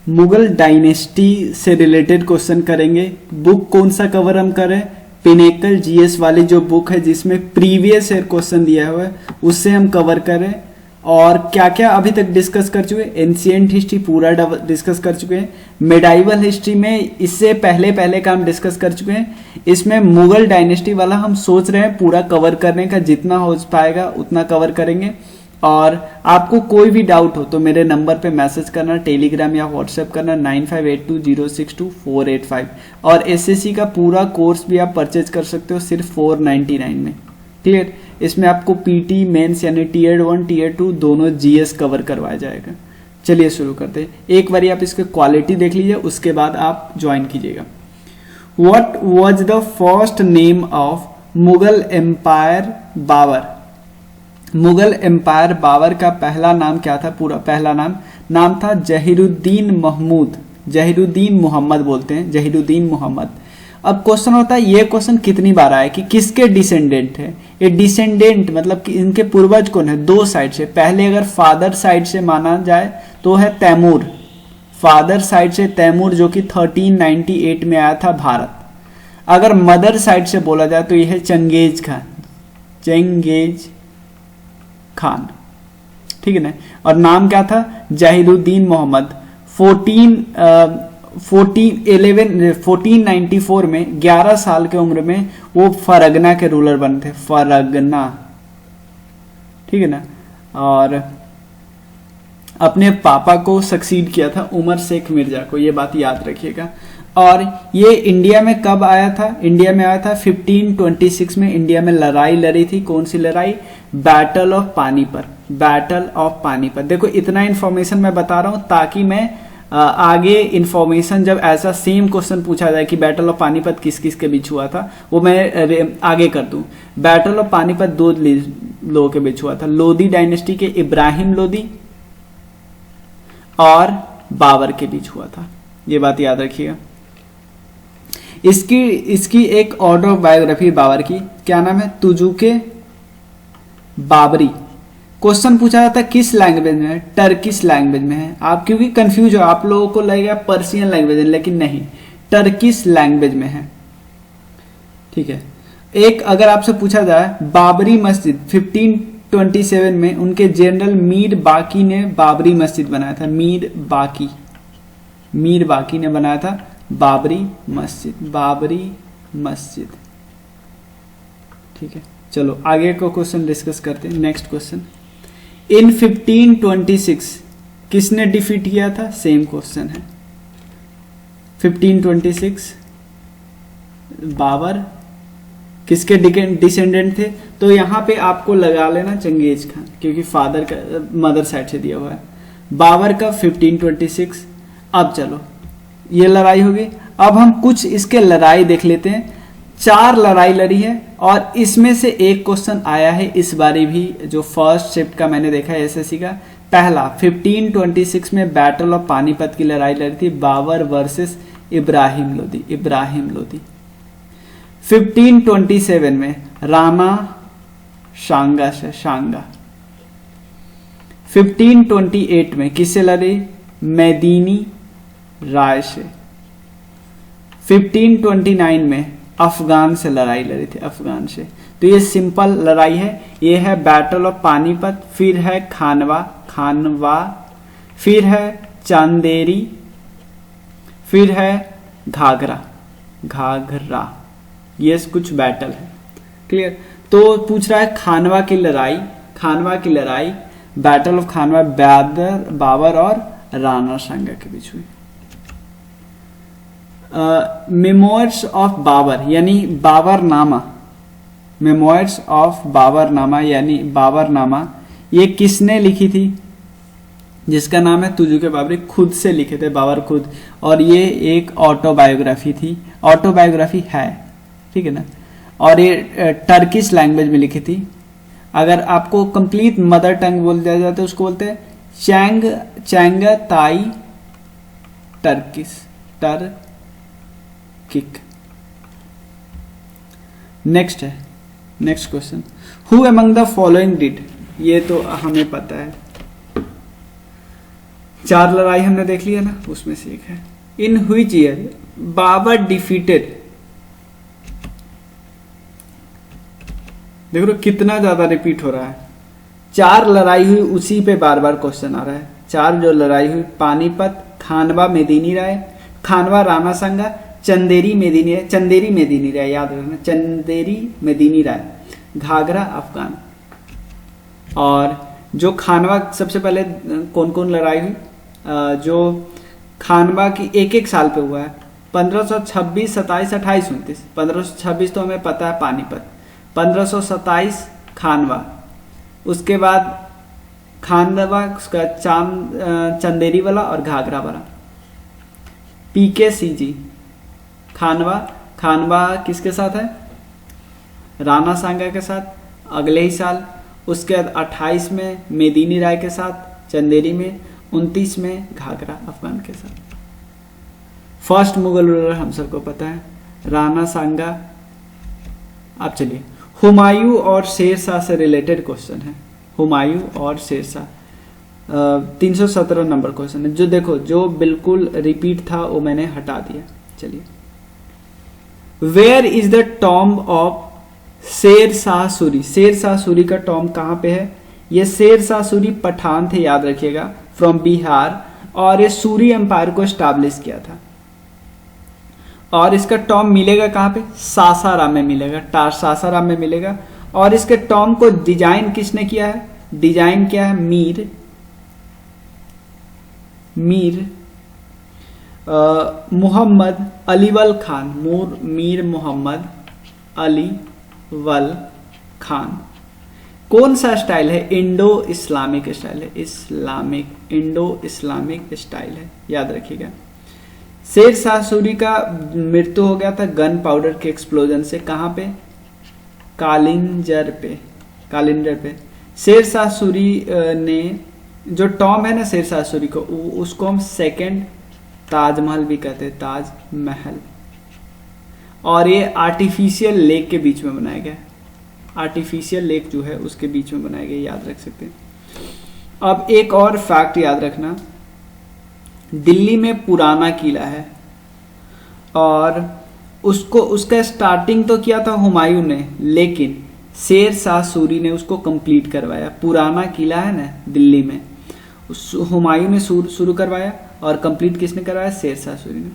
Mughal dynasty से related question करेंगे। Book कौन सा कवर हम करें, पिनेकल जीएस वाली जो बुक है जिसमें प्रीवियस ईयर क्वेश्चन दिया हुआ है उससे हम कवर करें। और क्या क्या अभी तक डिस्कस कर चुके हैं, एंशिएंट हिस्ट्री पूरा डिस्कस कर चुके हैं, मेडाइवल हिस्ट्री में इससे पहले पहले का हम डिस्कस कर चुके हैं। इसमें मुगल डायनेस्टी वाला हम सोच रहे हैं पूरा कवर करने का, जितना हो पाएगा उतना कवर करेंगे। और आपको कोई भी डाउट हो तो मेरे नंबर पे मैसेज करना, टेलीग्राम या व्हाट्सएप करना 9582062485। और एसएससी का पूरा कोर्स भी आप परचेज कर सकते हो सिर्फ 499 में। क्लियर, इसमें आपको पीटी मेंस यानी टीयर 1 टीयर 2 दोनों जीएस कवर करवाया जाएगा। चलिए शुरू करते हैं। एक बार आप इसके क्वालिटी देख लीजिए, उसके बाद आप ज्वाइन कीजिएगा। What was the first name of Mughal empire Babur? Mughal empire Babur का पहला नाम क्या था? पूरा पहला नाम था जहीरुद्दीन महमूद, जहीरुद्दीन मोहम्मद बोलते हैं, जहीरुद्दीन मोहम्मद। अब क्वेश्चन होता है, ये क्वेश्चन कितनी बार आया कि किसके डिसेंडेंट है ये? डिसेंडेंट मतलब कि इनके पूर्वज कौन है? दो साइड से। पहले अगर फादर साइड से माना जाए तो है तैमूर, फादर साइड से तैमूर जो कि 1398 में आया था भारत। अगर मदर साइड से बोला जाए तो यह है चंगेज खान, चंगेज खान, ठीक है ना। और नाम क्या था? जहीरुद्दीन मोहम्मद। 1494 में 11 साल के उम्र में वो फरगना के रूलर बने थे, फरगना, ठीक है ना। और अपने पापा को सक्सीड किया था उमर शेख मिर्जा को, ये बात याद रखिएगा। और ये इंडिया में कब आया था? इंडिया में आया था 1526 में। इंडिया में लड़ाई लड़ी थी, कौन सी लड़ाई? Battle of Panipat, battle of Panipat. देखो इतना इंफॉर्मेशन मैं बता रहा हूं ताकि मैं आगे इंफॉर्मेशन जब ऐसा सेम क्वेश्चन पूछा जाए कि बैटल ऑफ पानीपत किस किस के बीच हुआ था वो मैं आगे कर दूं। बैटल ऑफ पानीपत दो लोगों के बीच हुआ था, लोधी डायनेस्टी के इब्राहिम लोधी और बाबर के बीच हुआ था, ये बात याद रखिएगा। इसकी एक ऑटोबायोग्राफी बाबर की, क्या नाम है? तुजुके बाबरी। क्वेश्चन पूछा जाता है किस लैंग्वेज में है? टर्किश लैंग्वेज में है। आप क्योंकि कंफ्यूज हो, आप लोगों को लगेगा पर्शियन लैंग्वेज है, लेकिन नहीं, टर्किश लैंग्वेज में है, ठीक है। एक अगर आपसे पूछा जाए बाबरी मस्जिद 1527 में उनके जनरल मीर बाकी ने बाबरी मस्जिद बनाया था, मीर बाकी ने बनाया था बाबरी मस्जिद, ठीक है। चलो आगे को क्वेश्चन डिस्कस करते हैं। नेक्स्ट क्वेश्चन, इन 1526 किसने डिफीट किया था? सेम क्वेश्चन है। 1526 बाबर किसके डिसेंडेंट थे? तो यहां पे आपको लगा लेना चंगेज खान, क्योंकि फादर का मदर साइड से दिया हुआ है। बाबर का 1526। अब चलो ये लड़ाई होगी। अब हम कुछ इसके लड़ाई देख लेते हैं। 4 लड़ाई लड़ी है और इसमें से एक क्वेश्चन आया है इस बारी भी, जो फर्स्ट शिफ्ट का मैंने देखा है एसएससी का। पहला 1526 में बैटल ऑफ पानीपत की लड़ाई लड़ी थी, बाबर वर्सेस इब्राहिम लोधी। 1527 में राणा शांगा से, 1528 में किससे लड़ी? मेदिनी राय से। 1529 में अफगान से लड़ाई लड़ी थी, अफगान से। तो ये सिंपल लड़ाई है। ये है बैटल ऑफ पानीपत, फिर है खानवा, फिर है चांदेरी, फिर है घाघरा। ये कुछ बैटल है, क्लियर। तो पूछ रहा है खानवा की लड़ाई, बैटल ऑफ खानवा बाबर और राणा सांगा के बीच हुई। मेमोइर्स ऑफ बाबर यानी बाबरनामा, मेमोइर्स ऑफ बाबरनामा यानी बाबरनामा, ये किसने लिखी थी? जिसका नाम है तुजुके बाबरी, खुद से लिखे थे बाबर खुद। और ये एक ऑटोबायोग्राफी थी, ऑटोबायोग्राफी है, ठीक है ना। और ये टर्किश लैंग्वेज में लिखी थी। अगर आपको कंप्लीट मदर टंग बोल दिया जाता है उसको बोलते हैं Chagatai Turkic. Next question, who among the following did? ये तो हमें पता है। 4 लड़ाई हमने देख लिया ना, उसमें से एक है। In which year Babur defeated, देखो कितना ज्यादा रिपीट हो रहा है। 4 लड़ाई हुई, उसी पे बार बार क्वेश्चन आ रहा है। 4 जो लड़ाई हुई, पानीपत, खानवा मेदिनी राय, खानवा राणा सांगा, चंदेरी मेदिनी राय, चंदेरी मेदिनी राय याद रखना, चंदेरी मेदिनी राय, घाघरा अफगान। और जो खानवा सबसे पहले कौन कौन लड़ाई हुई, जो खानवा की एक एक साल पे हुआ है, 1526, 27, 28, 29। 1526 तो हमें पता है पानीपत, 1527 खानवा, उसके बाद खानवा, उसका चंदेरी वाला और घाघरा वाला। PKCG खानवा, खानवा किसके साथ है, राणा सांगा के साथ अगले ही साल। उसके बाद 28 में मेदिनी राय के साथ चंदेरी में, 29 में घाघरा अफगान के साथ। फर्स्ट मुगल रूलर हम सबको पता है राणा सांगा। अब चलिए हुमायूं और शेरशाह से रिलेटेड क्वेश्चन है, हुमायूं और शेरशाह। 317 नंबर क्वेश्चन है, जो देखो जो बिल्कुल रिपीट था वो मैंने हटा दिया। चलिए, where is the tomb of Sher Shah Suri, Sher Shah Suri का टॉम्ब कहाँ पे है? ये शेरशाह सूरी पठान थे, याद रखिएगा, फ्रॉम बिहार, और ये सूरी एम्पायर को स्टैब्लिश किया था। और इसका टॉम्ब मिलेगा कहाँ पे? सासाराम में मिलेगा, सासाराम में मिलेगा। और इसके टॉम्ब को डिजाइन किसने किया है? डिजाइन किया है मीर मोहम्मद अलीवल खान, मीर मोहम्मद अलीवल खान। कौन सा स्टाइल है? इंडो इस्लामिक स्टाइल है, इंडो इस्लामिक स्टाइल है, याद रखिएगा। शेरशाह सूरी का मृत्यु हो गया था गन पाउडर के एक्सप्लोजन से। कहां पे? कालिंजर पे। शेरशाह सूरी ने जो टॉम्ब है ना शेरशाह सूरी को, उसको हम सेकंड ताजमहल भी कहते हैं, ताजमहल। और ये आर्टिफिशियल लेक के बीच में बनाया गया, आर्टिफिशियल लेक जो है उसके बीच में बनाया गया, याद रख सकते हैं। अब एक और फैक्ट याद रखना, दिल्ली में पुराना किला है और उसका स्टार्टिंग तो किया था हुमायूं ने, लेकिन शेरशाह सूरी ने उसको कंप्लीट करवाया। पुराना किला है ना दिल्ली में, हुमायूं ने शुरू करवाया और कंप्लीट किसने करवाया? शेरशाह सूरी ने।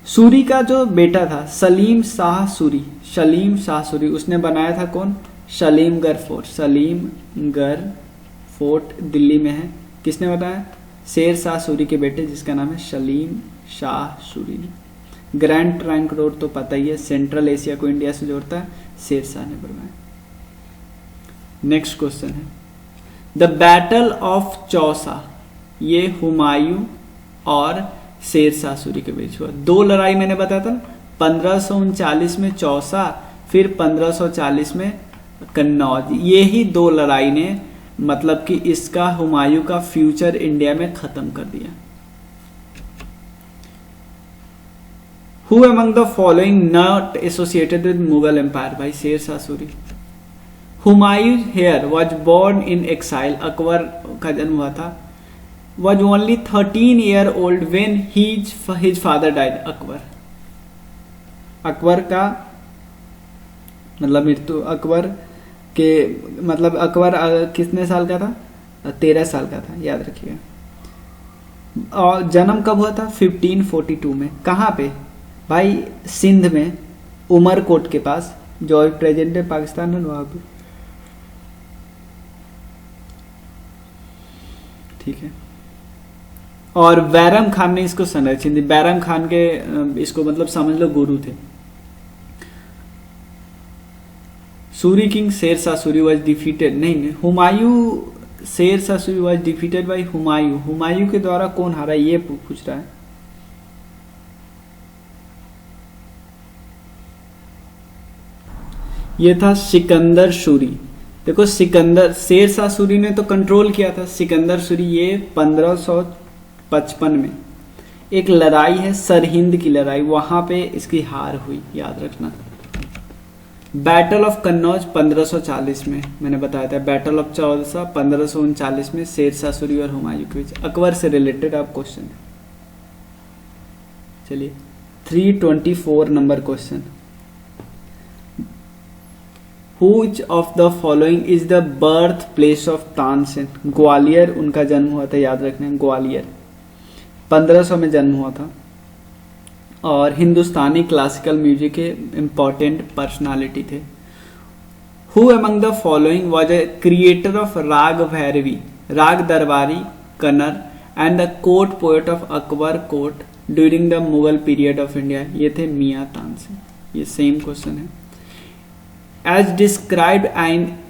सूरी का जो बेटा था सलीम शाह सूरी, उसने बनाया था कौन? सलीमगढ़ फोर्ट दिल्ली में है। किसने बनाया? शेरशाह सूरी के बेटे, जिसका नाम है सलीम शाह सूरी ने। ग्रैंड ट्रंक रोड तो पता ही है, सेंट्रल एशिया को इंडिया से जोड़ता है, शेरशाह ने बनवाया। नेक्स्ट क्वेश्चन है, द बैटल ऑफ चौसा, ये हुमायूं और शेरशाह सूरी के बीच हुआ। 2 लड़ाई मैंने बताया था, 1539 में चौसा, फिर 1540 में कन्नौज। ये ही 2 लड़ाई ने मतलब कि इसका हुमायूं का फ्यूचर इंडिया में खत्म कर दिया। Who among the following not associated with Mughal Empire? भाई Sher Shah Suri. Humayun here was born in exile, Akbar का जन्म हुआ था। Was only 13 year old when his father died, Akbar का मतलब मृत्यु, अकबर के मतलब अकबर कितने साल का था? 13 साल का था, याद रखिएगा। और जन्म कब हुआ था? 1542 में। कहाँ पे? भाई सिंध में, उमरकोट के पास, जो प्रेजेंट है पाकिस्तान है वहां पे, ठीक है। और बैरम खान ने इसको संरक्षण दी। बैरम खान के इसको मतलब समझ लो गुरु थे। Suri king Sher Shah Suri was defeated, नहीं, Humayun Sher Shah Suri was defeated by Humayun. Humayun के द्वारा कौन हारा, ये पूछ रहा है। ये था सिकंदर सूरी। देखो सिकंदर, शेरशाह सूरी ने तो कंट्रोल किया था, सिकंदर सूरी ये 1555 में एक लड़ाई है सरहिंद की लड़ाई, वहां पे इसकी हार हुई, याद रखना। बैटल ऑफ कन्नौज 1540 में, मैंने बताया था बैटल ऑफ चौसा 1539 में शेरशाह सूरी और हुमायूं के बीच। अकबर से रिलेटेड आप क्वेश्चन है। चलिए 324 number question, Which of the following is the birth place of Tansen? Gwalior उनका जन्म हुआ था, याद रखना, ग्वालियर 1500 में जन्म हुआ था। और हिंदुस्तानी क्लासिकल म्यूजिक के इम्पोर्टेंट पर्सनालिटी थे। Who among the following was a creator of राग भैरवी, राग दरबारी, Kannada and the court poet of Akbar court during the Mughal period of India? ये थे मियाँ तानसेन। ये सेम क्वेश्चन है। As described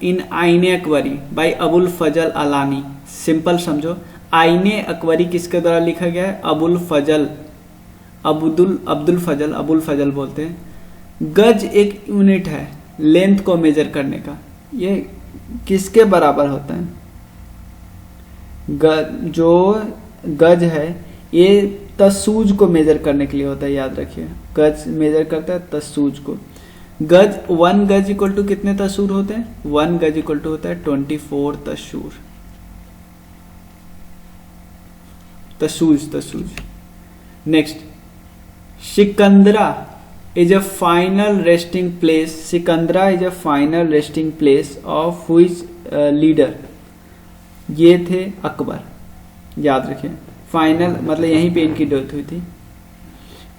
in Ain-i Akbari by Abul Fazl Allami, simple समझो, आईने अकबरी किसके द्वारा लिखा गया है? अबुल फजल, अबुल फजल बोलते हैं। गज एक यूनिट है लेंथ को मेजर करने का, ये किसके बराबर होता है? जो गज है ये तसूज को मेजर करने के लिए होता है, याद रखिए। गज मेजर करता है तसूज को। गज 1 गज इक्वल टू कितने तसूर होते हैं? 1 गज इक्वल टू होता है 24 तसूर। तसूज। Next, Sikandra is a final resting place. Sikandra is a final resting place of which leader? ये थे अकबर, याद रखिए। फाइनल मतलब यहीं पे इनकी डेथ हुई थी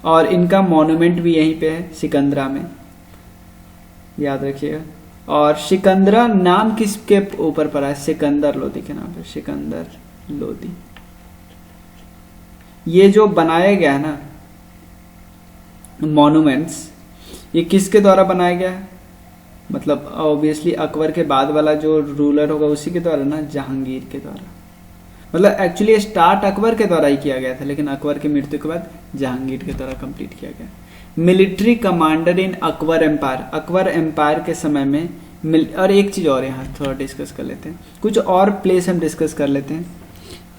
और इनका मॉन्यूमेंट भी यहीं पे है सिकंदरा में, याद रखिएगा। और सिकंदरा नाम किसके ऊपर पड़ा है? सिकंदर लोदी के नाम पे, सिकंदर लोदी। ये जो बनाया गया है ना मॉन्यूमेंट्स, ये किसके द्वारा बनाया गया है? मतलब ऑब्वियसली अकबर के बाद वाला जो रूलर होगा उसी के द्वारा ना, जहांगीर के द्वारा। मतलब एक्चुअली स्टार्ट अकबर के द्वारा ही किया गया था, लेकिन अकबर की मृत्यु के बाद जहांगीर के द्वारा कंप्लीट किया गया। Military commander in Akbar empire, Akbar empire के समय में और एक चीज और यहाँ थोड़ा डिस्कस कर लेते हैं, कुछ और प्लेस हम डिस्कस कर लेते हैं।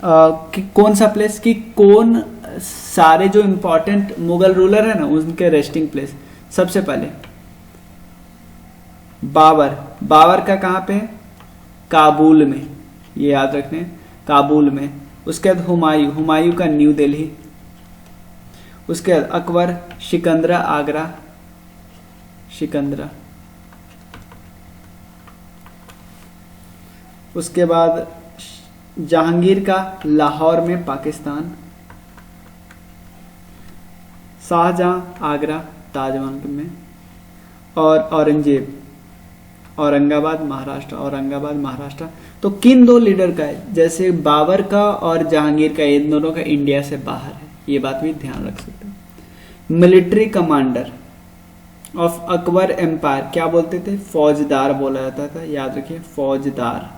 कि कौन सा प्लेस, कि कौन सारे जो इम्पोर्टेंट मुगल रूलर है ना उनके रेस्टिंग प्लेस। सबसे पहले बाबर का कहाँ पे? काबुल में, ये याद रखने, काबुल में। उसके बाद हुमायूं का न्यू दिल्ली। उसके बाद अकबर, सिकंदरा आगरा, सिकंदरा। उसके बाद जहांगीर का लाहौर में पाकिस्तान, शाहजहां आगरा ताजमहल में, और औरंगाबाद महाराष्ट्र। तो किन दो लीडर का है? जैसे बाबर का और जहांगीर का, इन दोनों का इंडिया से बाहर है, ये बात भी ध्यान रख सकते हैं। Military commander of Akbar empire क्या बोलते थे? फौजदार बोला जाता था, याद रखिए, फौजदार।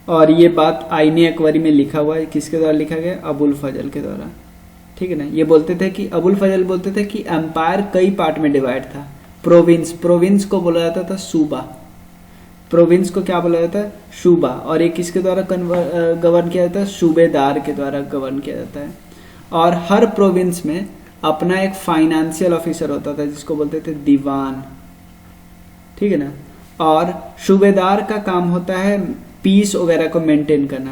और ये बात आईने अकबरी में लिखा हुआ है, किसके द्वारा लिखा गया? अबुल फजल के द्वारा, ठीक है ना। ये बोलते थे कि अबुल फजल बोलते थे कि एम्पायर कई पार्ट में डिवाइड था। प्रोविंस को बोला जाता था सूबा, प्रोविंस को क्या बोला जाता है? सूबा। और ये किसके द्वारा गवर्न किया जाता है? सूबेदार के द्वारा गवर्न किया जाता है। और हर प्रोविंस में अपना एक फाइनेंशियल ऑफिसर होता था जिसको बोलते थे दीवान, ठीक है ना। और सूबेदार का काम होता है पीस वगैरह को मेंटेन करना,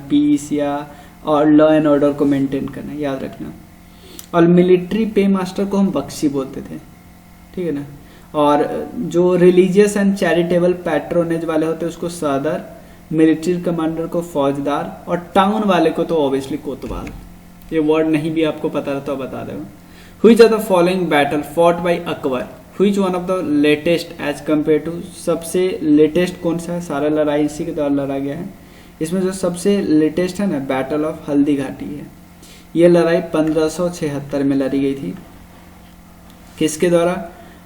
पीस या और लॉ एंड ऑर्डर को मेंटेन करना, याद रखना। और मिलिट्री पे मास्टर को हम बख्शी बोलते थे, ठीक है ना। और जो रिलीजियस एंड चैरिटेबल पैट्रोनेज वाले होते हैं उसको सदर, मिलिट्री कमांडर को फौजदार, और टाउन वाले को तो ऑब्वियसली कोतवाल। ये वर्ड नहीं भी आपको पता रहता तो बता देगा। Which are the following battle fought by Akbar? Which one of the latest as compare to? सबसे लेटेस्ट कौन सा है? सारा लड़ाई इसी के द्वारा लड़ा गया है। इसमें जो सबसे लेटेस्ट है ना, बैटल ऑफ हल्दी घाटी है। ये लड़ाई 1576 में लड़ी गई थी। किसके द्वारा?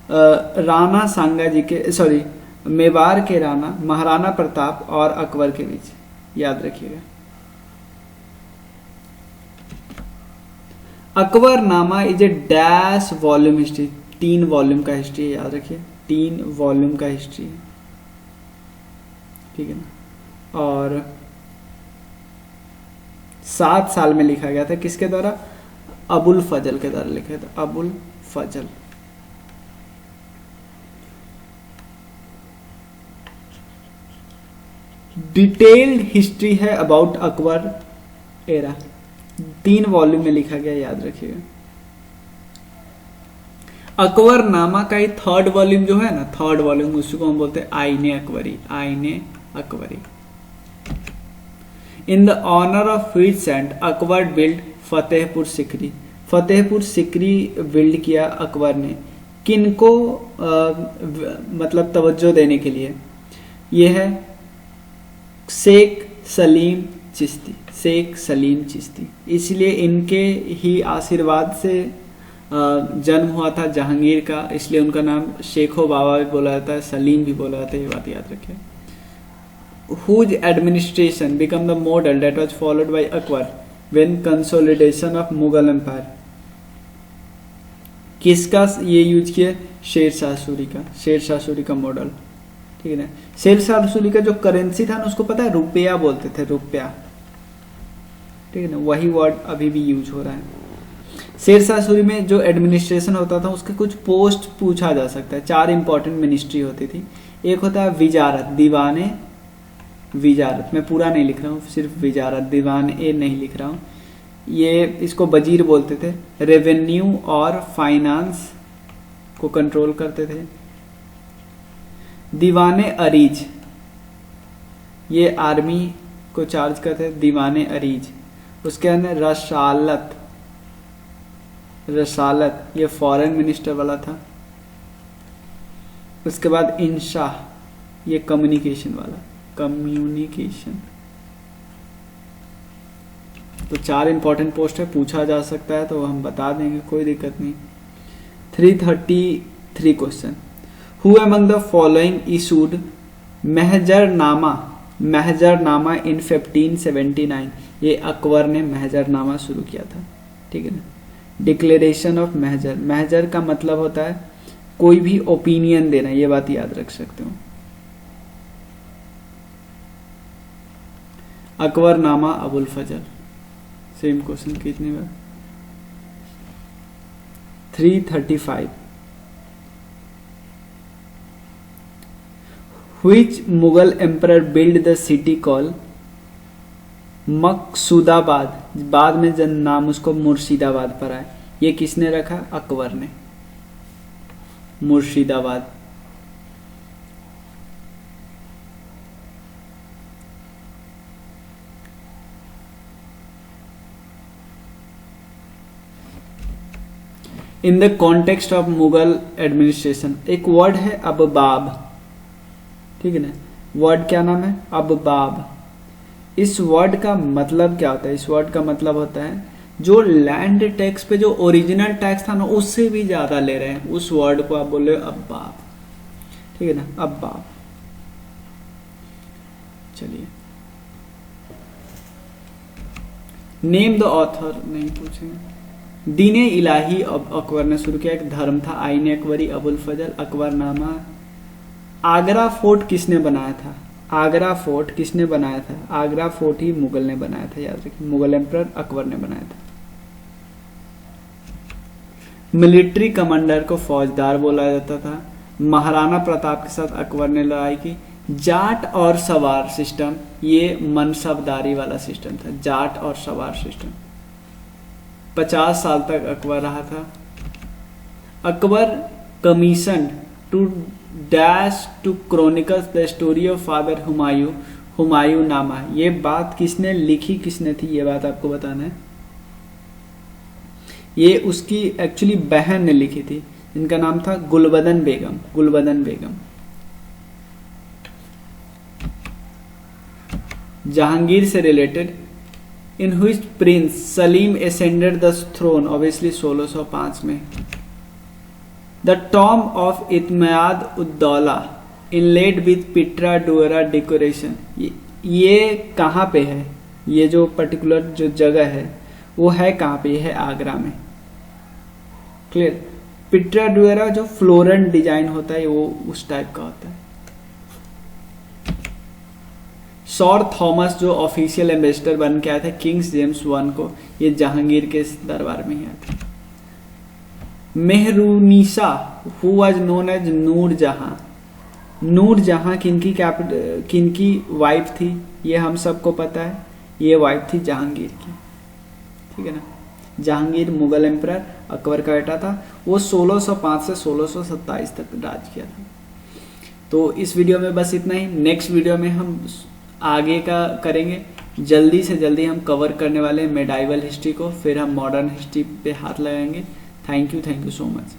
राणा सांगाजी के, सॉरी, मेवाड़ के राणा महाराणा प्रताप और अकबर के बीच, याद रखिएगा। अकबर नामा is a dash volume history, 3 volume का हिस्ट्री है, याद रखिए, 3 वॉल्यूम का हिस्ट्री है, ठीक है ना। और 7 साल में लिखा गया था। किसके द्वारा? अबुल फजल के द्वारा लिखा था, अबुल फजल। डिटेल्ड हिस्ट्री है अबाउट अकबर एरा, 3 वॉल्यूम में लिखा गया, याद रखिएगा। अकबर नामा का ही 3rd वॉल्यूम जो है ना, 3rd वॉल्यूम, उसको हम बोलते हैं Aine Akbari, Aine Akbari. In the honour of which saint Akbar build Fatehpur Sikri, Fatehpur Sikri build किया अकबर ने, किनको मतलब तवज्जो देने के लिए? ये है शेख सलीम चिश्ती, शेख सलीम चिश्ती। इसलिए इनके ही आशीर्वाद से जन्म हुआ था जहांगीर का, इसलिए उनका नाम शेखो बाबा भी बोला जाता है, सलीम भी बोला जाता है, ये बात याद रखिए। Whose administration became the model that was followed by Akbar when consolidation of Mughal Empire? किसका ये यूज किया? शेरशाह सूरी का, शेरशाह सूरी का मॉडल, ठीक है ना। शेरशाह सूरी का जो करेंसी था ना, उसको पता है रुपया बोलते थे, रुपया, ठीक है ना। वही वर्ड अभी भी यूज हो रहा है। शेरशाह सूरी में जो एडमिनिस्ट्रेशन होता था उसके कुछ पोस्ट पूछा जा सकता है। 4 इंपॉर्टेंट मिनिस्ट्री होती थी। एक होता है विजारत, दीवाने विजारत, मैं पूरा नहीं लिख रहा हूँ, सिर्फ विजारत, दीवान ए नहीं लिख रहा हूँ। ये इसको वजीर बोलते थे, रेवेन्यू और फाइनेंस को कंट्रोल करते थे। दीवाने अरीज, ये आर्मी को चार्ज करते थे, दीवाने अरीज। उसके अंदर रसालत, रसालत ये फॉरेन मिनिस्टर वाला था। उसके बाद इंशाह, ये कम्युनिकेशन वाला, कम्युनिकेशन। तो 4 इंपॉर्टेंट पोस्ट है, पूछा जा सकता है तो हम बता देंगे, कोई दिक्कत नहीं। 333 question. Who among the following issued Mahzarnama, Mahzarnama in 1579? ये अकबर ने महजरनामा शुरू किया था, ठीक है ना। डिक्लेरेशन ऑफ महजर, महजर का मतलब होता है कोई भी ओपिनियन देना, ये बात याद रख सकते हो। अकबरनामा अबुल फजल, सेम क्वेश्चन कितनी बार? 335। Which Mughal emperor build the city call Maqsudabad? बाद में जन नाम उसको मुर्शिदाबाद पर आए। ये किसने रखा? अकबर ने, Murshidabad. In the context of Mughal administration, एक वर्ड है अबबाब, ठीक है ना। वर्ड क्या नाम है? अबबाब। इस वर्ड का मतलब क्या होता है? इस वर्ड का मतलब होता है जो लैंड टैक्स पे जो ओरिजिनल टैक्स था ना, उससे भी ज्यादा ले रहे हैं, उस वर्ड को आप बोल रहे हो अब्बाब, ठीक है ना, अब्बाब। चलिए, नेम द ऑथर नहीं पूछेंगे। दीने इलाही अकबर ने शुरू किया, एक धर्म था। आईने अकबरी, अबुल फजल, अकबरनामा। आगरा फोर्ट किसने बनाया था? आगरा फोर्ट किसने बनाया था? आगरा फोर्ट ही मुगल ने बनाया था, याद रखिए, मुगल एम्परर अकबर ने बनाया था। मिलिट्री कमांडर को फौजदार बोला जाता था। महाराणा प्रताप के साथ अकबर ने लड़ाई की। जाट और सवार सिस्टम, ये मनसबदारी वाला सिस्टम था, जाट और सवार सिस्टम। 50 साल तक अकबर रहा था। Akbar commission to dash to chronicles the story of father Humayun, Humayun Nama. ये बात किसने लिखी, किसने थी, ये बात आपको बताना है। ये उसकी एक्चुअली बहन ने लिखी थी, जिनका नाम था गुलबदन बेगम, गुलबदन बेगम। जहांगीर से related, in which prince Salim ascended the throne, obviously 1605 में। The tomb of Itmad ud-Daulah inlaid with pietra dura decoration, ये कहाँ पे है? ये जो पर्टिकुलर जो जगह है वो है कहाँ पे? है आगरा में, क्लियर। पिट्रा डुअरा जो फ्लोरल डिजाइन होता है वो उस टाइप का होता है। सर थॉमस जो ऑफिशियल एम्बेसडर बन के आए थे किंग्स जेम्स वन को, ये जहांगीर के दरबार में ही आए थे। Mehrunnisa who was known as Nur Jahan, Nur Jahan किनकी वाइफ थी, ये हम सबको पता है, ये वाइफ थी जहांगीर की, ठीक है ना। जहांगीर मुगल एम्परर अकबर का बेटा था, वो 1605 से 1627 तक राज किया था। तो इस वीडियो में बस इतना ही। नेक्स्ट वीडियो में हम आगे का करेंगे, जल्दी से जल्दी हम कवर करने वाले हैं मेडाइवल हिस्ट्री को, फिर हम मॉडर्न हिस्ट्री पे हाथ लगाएंगे। Thank you so much.